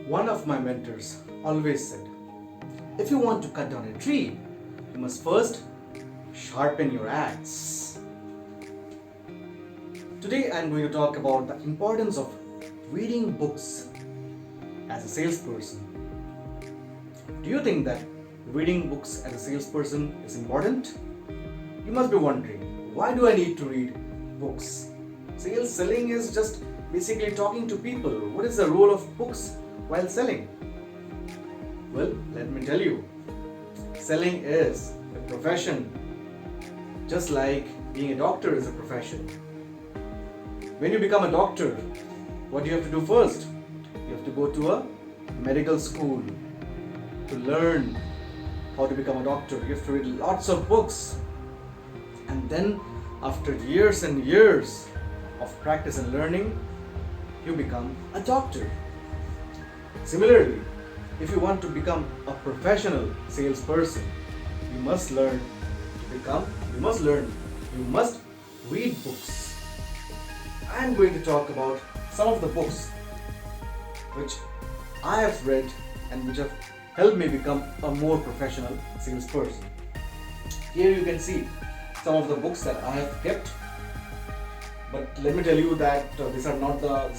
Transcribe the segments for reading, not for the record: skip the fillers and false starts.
One of my mentors always said, if you want to cut down a tree, you must first sharpen your axe. Today I'm going to talk about the importance of reading books as a salesperson. Do you think that reading books as a salesperson is important? You must be wondering, why do I need to read books? Selling is just basically talking to people. What is the role of books while selling? Well, let me tell you. Selling is a profession, just like being a doctor is a profession. When you become a doctor, what do you have to do first? You have to go to a medical school to learn how to become a doctor. You have to read lots of books. And then, after years and years of practice and learning, you become a doctor. Similarly, if you want to become a professional salesperson, you must read books. I am going to talk about some of the books which I have read and which have helped me become a more professional salesperson. Here you can see some of the books that I have kept, but let me tell you that these are not the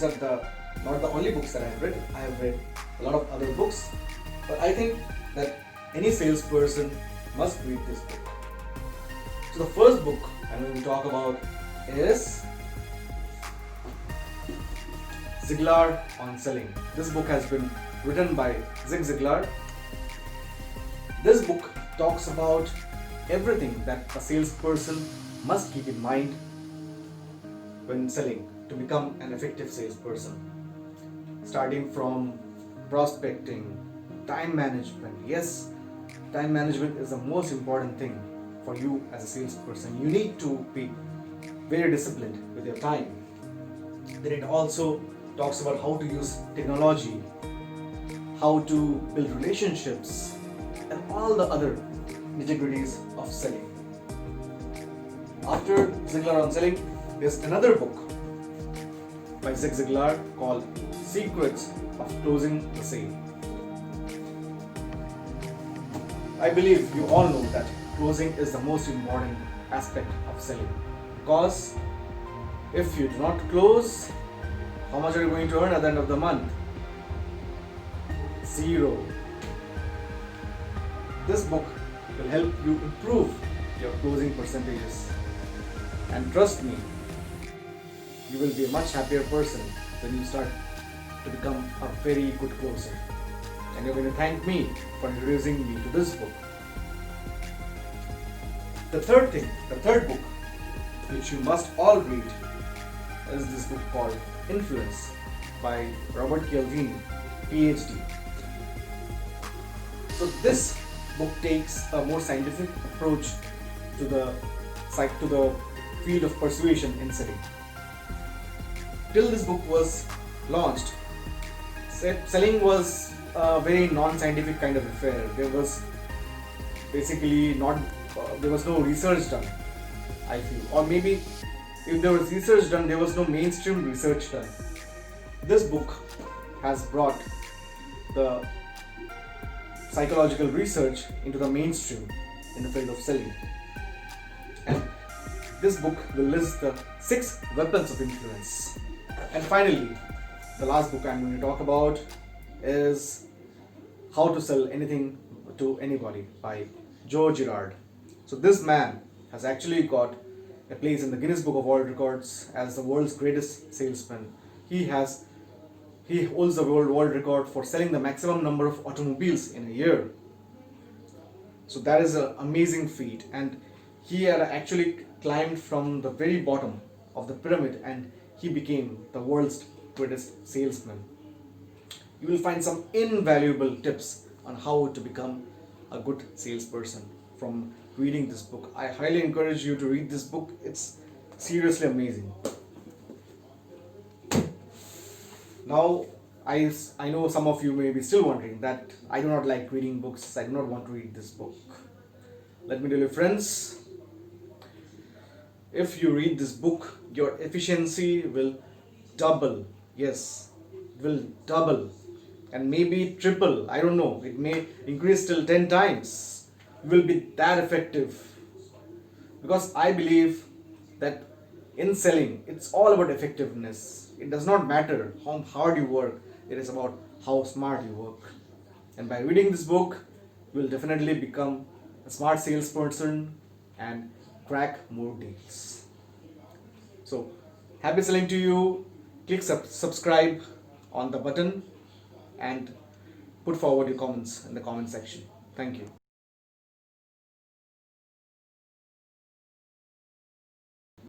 only books that I have read. I have read a lot of other books, but I think that any salesperson must read this book. So the first book I'm going to talk about is Ziglar on Selling. This book has been written by Zig Ziglar. This book talks about everything that a salesperson must keep in mind when selling to become an effective salesperson. Starting from prospecting, time management. Yes, time management is the most important thing for you as a salesperson. You need to be very disciplined with your time. Then it also talks about how to use technology, how to build relationships, and all the other nitty-gritties of selling. After Ziglar on Selling, there's another book by Zig Ziglar called Secrets of Closing the Sale. I believe you all know that closing is the most important aspect of selling, because if you do not close, how much are you going to earn at the end of the month? Zero. This book will help you improve your closing percentages, and trust me, you will be a much happier person when you start to become a very good closer. And you're going to thank me for introducing me to this book. The third book which you must all read is this book called Influence by Robert Cialdini, PhD. So this book takes a more scientific approach to the field of persuasion in selling. Till this book was launched, selling was a very non-scientific kind of affair. There was no research done, I feel, or maybe if there was research done, there was no mainstream research done. This book has brought the psychological research into the mainstream in the field of selling. And this book will list the 6 weapons of influence. And finally, the last book I'm going to talk about is How to Sell Anything to Anybody by Joe Girard. So this man has actually got a place in the Guinness Book of World Records as the world's greatest salesman. He holds the world record for selling the maximum number of automobiles in a year. So that is an amazing feat, and he had actually climbed from the very bottom of the pyramid and he became the world's greatest salesman. You will find some invaluable tips on how to become a good salesperson from reading this book. I highly encourage you to read this book. It's seriously amazing. Now, I know some of you may be still wondering that I do not like reading books. I do not want to read this book. Let me tell you, friends, if you read this book, your efficiency will double. Yes, will double. and maybe triple. I don't know. It may increase till 10 times. You will be that effective, because I believe that in selling, it's all about effectiveness. It does not matter how hard you work, it is about how smart you work. And by reading this book, you will definitely become a smart salesperson and crack more deals. So, happy selling to you. Click subscribe on the button and put forward your comments in the comment section. Thank you.